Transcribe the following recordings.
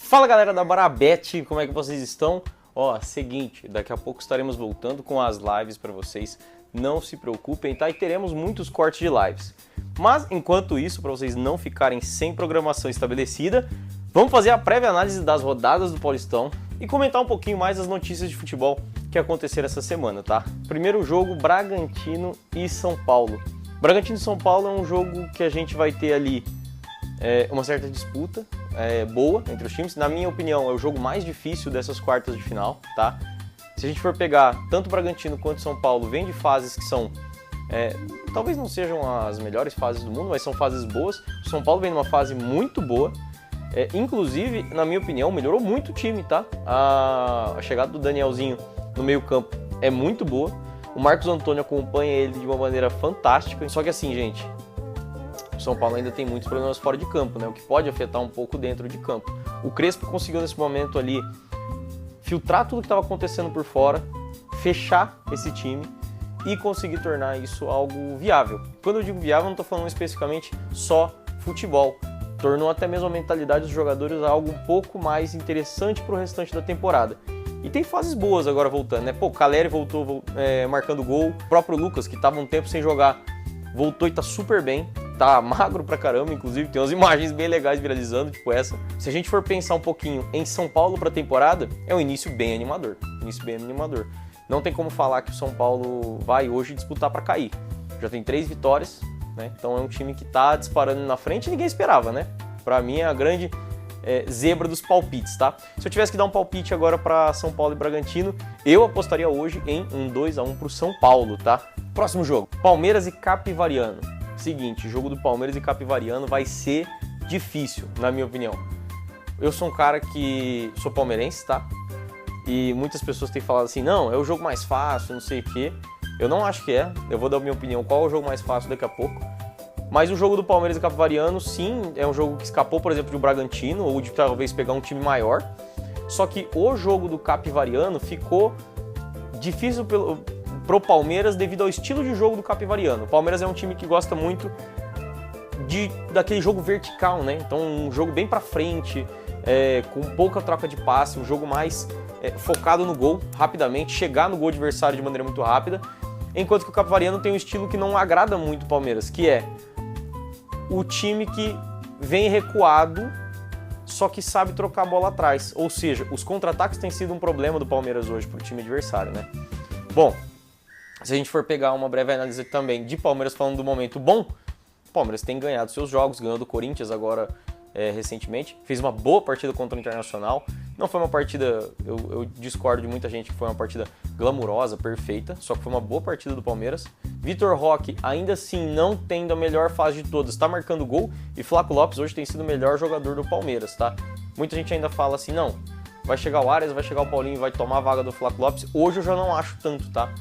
Fala galera da Barabet, como é que vocês estão? Ó, seguinte, daqui a pouco estaremos voltando com as lives para vocês, não se preocupem, tá? E teremos muitos cortes de lives. Mas, enquanto isso, para vocês não ficarem sem programação estabelecida, vamos fazer a prévia análise das rodadas do Paulistão e comentar um pouquinho mais as notícias de futebol que aconteceram essa semana, tá? Primeiro jogo, Bragantino e São Paulo. Bragantino e São Paulo é um jogo que a gente vai ter ali uma certa disputa boa entre os times. Na minha opinião, é o jogo mais difícil dessas quartas de final, tá? Se a gente for pegar tanto o Bragantino quanto o São Paulo, vem de fases que são talvez não sejam as melhores fases do mundo, mas são fases boas. O São Paulo vem numa fase muito boa. Inclusive, na minha opinião, melhorou muito o time, tá? A chegada do Danielzinho no meio campo é muito boa. O Marcos Antônio acompanha ele de uma maneira fantástica. Só que assim, gente, o São Paulo ainda tem muitos problemas fora de campo, né? O que pode afetar um pouco dentro de campo. O Crespo conseguiu nesse momento ali filtrar tudo que estava acontecendo por fora, fechar esse time e conseguir tornar isso algo viável. Quando eu digo viável, não estou falando especificamente só futebol. Tornou até mesmo a mentalidade dos jogadores algo um pouco mais interessante para o restante da temporada. E tem fases boas agora voltando, né? Pô, o Caleri voltou marcando gol. O próprio Lucas, que estava um tempo sem jogar, voltou e tá super bem. Tá magro pra caramba, inclusive, tem umas imagens bem legais viralizando, tipo essa. Se a gente for pensar um pouquinho em São Paulo pra temporada, é um início bem animador. Não tem como falar que o São Paulo vai hoje disputar pra cair. Já tem 3 vitórias, né? Então é um time que tá disparando na frente e ninguém esperava, né? Pra mim é a grande zebra dos palpites, tá? Se eu tivesse que dar um palpite agora pra São Paulo e Bragantino, eu apostaria hoje em um 2-1 pro São Paulo, tá? Próximo jogo, Palmeiras e Capivariano. Seguinte, o jogo do Palmeiras e Capivariano vai ser difícil, na minha opinião. Eu sou um cara que sou palmeirense, tá? E muitas pessoas têm falado assim, não, é o jogo mais fácil, não sei o quê. Eu não acho que é. Eu vou dar a minha opinião qual é o jogo mais fácil daqui a pouco. Mas o jogo do Palmeiras e Capivariano, sim, é um jogo que escapou, por exemplo, de um Bragantino ou de talvez pegar um time maior. Só que o jogo do Capivariano ficou difícil pro Palmeiras devido ao estilo de jogo do Capivariano. O Palmeiras é um time que gosta muito daquele jogo vertical, né? Então um jogo bem pra frente, com pouca troca de passe, um jogo mais focado no gol, rapidamente, chegar no gol adversário de maneira muito rápida, enquanto que o Capivariano tem um estilo que não agrada muito o Palmeiras, que é o time que vem recuado, só que sabe trocar a bola atrás. Ou seja, os contra-ataques têm sido um problema do Palmeiras hoje pro time adversário, né? Bom, se a gente for pegar uma breve análise também de Palmeiras falando do momento bom, o Palmeiras tem ganhado seus jogos, ganhou do Corinthians agora recentemente, fez uma boa partida contra o Internacional. Não foi uma partida, eu discordo de muita gente que foi uma partida glamurosa, perfeita, só que foi uma boa partida do Palmeiras. Vitor Roque, ainda assim, não tendo a melhor fase de todas, está marcando gol, e Flaco Lopes hoje tem sido o melhor jogador do Palmeiras, tá? Muita gente ainda fala assim, não, vai chegar o Arias, vai chegar o Paulinho e vai tomar a vaga do Flaco Lopes. Hoje eu já não acho tanto, tá?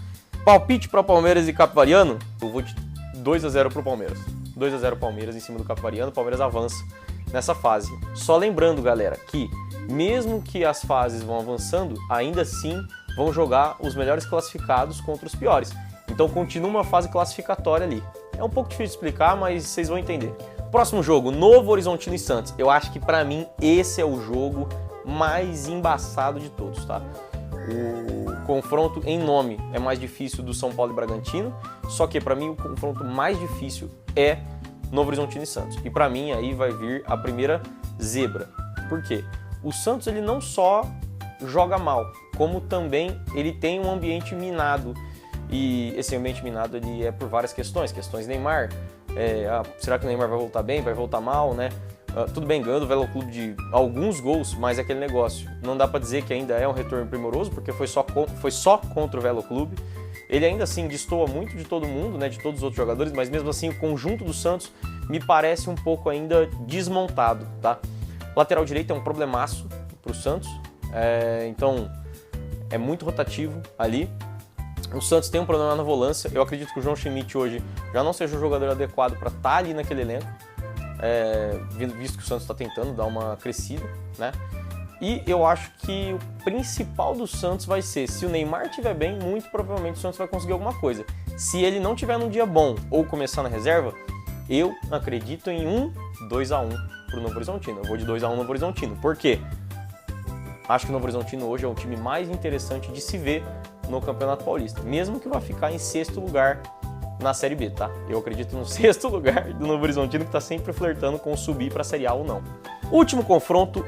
Palpite para Palmeiras e Capivariano, eu vou de 2-0 pro Palmeiras. 2-0 Palmeiras em cima do Capivariano, o Palmeiras avança nessa fase. Só lembrando, galera, que mesmo que as fases vão avançando, ainda assim vão jogar os melhores classificados contra os piores. Então continua uma fase classificatória ali. É um pouco difícil de explicar, mas vocês vão entender. Próximo jogo, Novo Horizontino e Santos. Eu acho que pra mim esse é o jogo mais embaçado de todos, tá? O confronto em nome é mais difícil do São Paulo e Bragantino, só que para mim o confronto mais difícil é Novo Horizontino e Santos. E para mim aí vai vir a primeira zebra. Por quê? O Santos ele não só joga mal, como também ele tem um ambiente minado. E esse ambiente minado ele é por várias questões. Questões Neymar. Será que o Neymar vai voltar bem? Vai voltar mal, né? Tudo bem, ganhando o Velo Clube de alguns gols, mas é aquele negócio. Não dá para dizer que ainda é um retorno primoroso, porque foi só contra o Velo Clube. Ele ainda assim destoa muito de todo mundo, né, de todos os outros jogadores, mas mesmo assim o conjunto do Santos me parece um pouco ainda desmontado, tá? Lateral direito é um problemaço pro Santos, então é muito rotativo ali. O Santos tem um problema na volância. Eu acredito que o João Schmidt hoje já não seja um jogador adequado para estar ali naquele elenco. Visto que o Santos está tentando dar uma crescida, né? E eu acho que o principal do Santos vai ser, se o Neymar estiver bem, muito provavelmente o Santos vai conseguir alguma coisa. Se ele não tiver num dia bom ou começar na reserva, eu acredito em um 2-1 pro Novo Horizontino. Eu vou de 2-1 Novo Horizontino. Por quê? Acho que o Novo Horizontino hoje é o time mais interessante de se ver no Campeonato Paulista, mesmo que vá ficar em 6º lugar na Série B, tá? Eu acredito no 6º lugar do Novo Horizontino, que está sempre flertando com subir para a Série A ou não. Último confronto,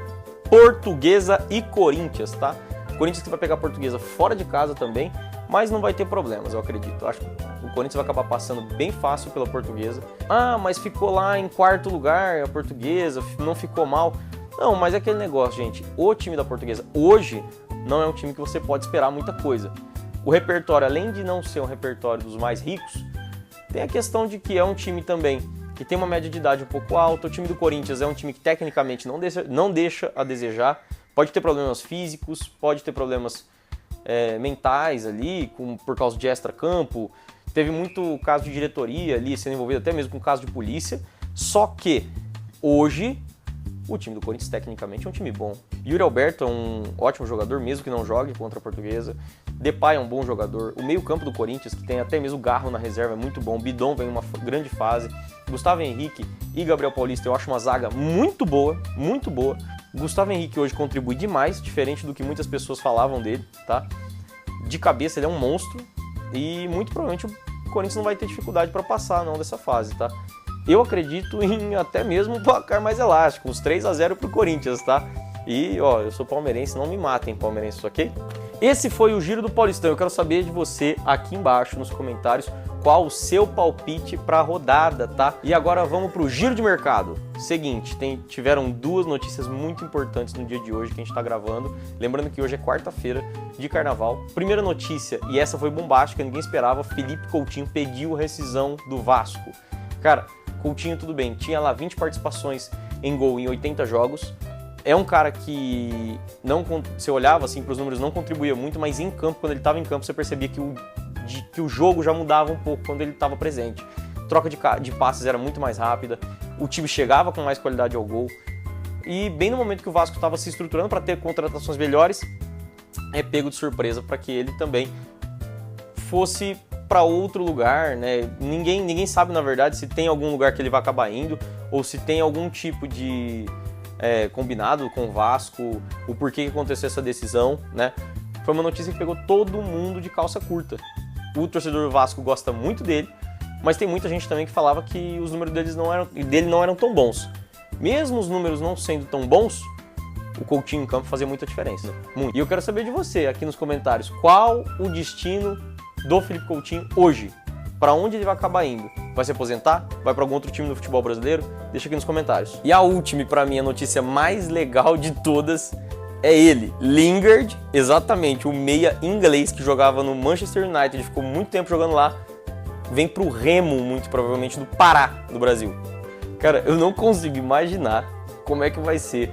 Portuguesa e Corinthians, tá? Corinthians que vai pegar a Portuguesa fora de casa também, mas não vai ter problemas, eu acredito. Acho que o Corinthians vai acabar passando bem fácil pela Portuguesa. Ah, mas ficou lá em 4º lugar a Portuguesa, não ficou mal. Não, mas é aquele negócio, gente. O time da Portuguesa hoje não é um time que você pode esperar muita coisa. O repertório, além de não ser um repertório dos mais ricos, tem a questão de que é um time também que tem uma média de idade um pouco alta. O time do Corinthians é um time que tecnicamente não deixa a desejar. Pode ter problemas físicos, pode ter problemas mentais ali, por causa de extra-campo. Teve muito caso de diretoria ali sendo envolvido, até mesmo com caso de polícia. Só que hoje o time do Corinthians tecnicamente é um time bom. Yuri Alberto é um ótimo jogador, mesmo que não jogue contra a Portuguesa. Depay é um bom jogador. O meio-campo do Corinthians, que tem até mesmo Garro na reserva, é muito bom. Bidon vem em uma grande fase. Gustavo Henrique e Gabriel Paulista, eu acho uma zaga muito boa, muito boa. Gustavo Henrique hoje contribui demais, diferente do que muitas pessoas falavam dele, tá? De cabeça ele é um monstro e muito provavelmente o Corinthians não vai ter dificuldade para passar não dessa fase, tá? Eu acredito em até mesmo um placar mais elástico, uns 3-0 pro Corinthians, tá? E, ó, eu sou palmeirense, não me matem, palmeirenses, ok? Esse foi o Giro do Paulistão. Eu quero saber de você aqui embaixo nos comentários qual o seu palpite para a rodada, tá? E agora vamos pro Giro de Mercado. Seguinte, tiveram 2 notícias muito importantes no dia de hoje que a gente tá gravando. Lembrando que hoje é quarta-feira de carnaval. Primeira notícia, e essa foi bombástica, ninguém esperava, Felipe Coutinho pediu rescisão do Vasco. Cara, Coutinho tudo bem, tinha lá 20 participações em gol em 80 jogos. É um cara que você olhava assim para os números, não contribuía muito, mas em campo, quando ele estava em campo, você percebia que o jogo já mudava um pouco quando ele estava presente. Troca de passes era muito mais rápida, o time chegava com mais qualidade ao gol. E bem no momento que o Vasco estava se estruturando para ter contratações melhores, é pego de surpresa para que ele também fosse para outro lugar, né? Ninguém sabe, na verdade, se tem algum lugar que ele vai acabar indo ou se tem algum tipo de combinado com o Vasco, o porquê que aconteceu essa decisão, né? Foi uma notícia que pegou todo mundo de calça curta. O torcedor do Vasco gosta muito dele, mas tem muita gente também que falava que os números dele não eram tão bons. Mesmo os números não sendo tão bons, o Coutinho em campo fazia muita diferença. Muito. E eu quero saber de você aqui nos comentários, qual o destino do Felipe Coutinho hoje? Para onde ele vai acabar indo? Vai se aposentar? Vai para algum outro time do futebol brasileiro? Deixa aqui nos comentários. E a última, para mim, a notícia mais legal de todas é ele, Lingard, exatamente, o meia inglês que jogava no Manchester United, ficou muito tempo jogando lá, vem pro Remo, muito provavelmente, do Pará, do Brasil. Cara, eu não consigo imaginar como é que vai ser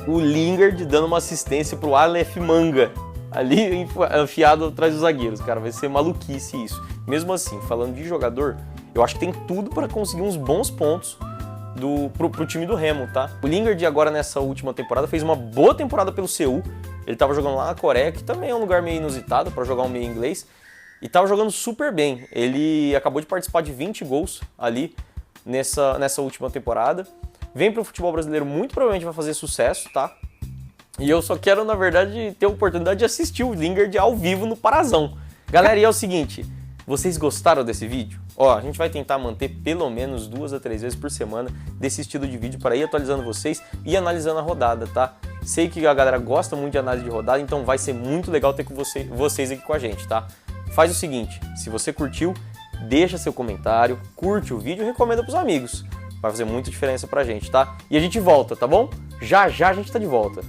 o Lingard dando uma assistência pro Aleph Manga, ali enfiado atrás dos zagueiros, cara, vai ser maluquice isso. Mesmo assim, falando de jogador, eu acho que tem tudo para conseguir uns bons pontos pro time do Remo, tá? O Lingard agora nessa última temporada fez uma boa temporada pelo Seul, ele tava jogando lá na Coreia, que também é um lugar meio inusitado para jogar um meio inglês, e tava jogando super bem. Ele acabou de participar de 20 gols ali nessa última temporada. Vem pro futebol brasileiro, muito provavelmente vai fazer sucesso, tá? E eu só quero, na verdade, ter a oportunidade de assistir o Lingard ao vivo no Parazão. Galera, e é o seguinte, vocês gostaram desse vídeo? Ó, a gente vai tentar manter pelo menos 2 a 3 vezes por semana desse estilo de vídeo para ir atualizando vocês e analisando a rodada, tá? Sei que a galera gosta muito de análise de rodada, então vai ser muito legal ter com vocês aqui com a gente, tá? Faz o seguinte, se você curtiu, deixa seu comentário, curte o vídeo e recomenda pros amigos. Vai fazer muita diferença pra gente, tá? E a gente volta, tá bom? Já já a gente tá de volta.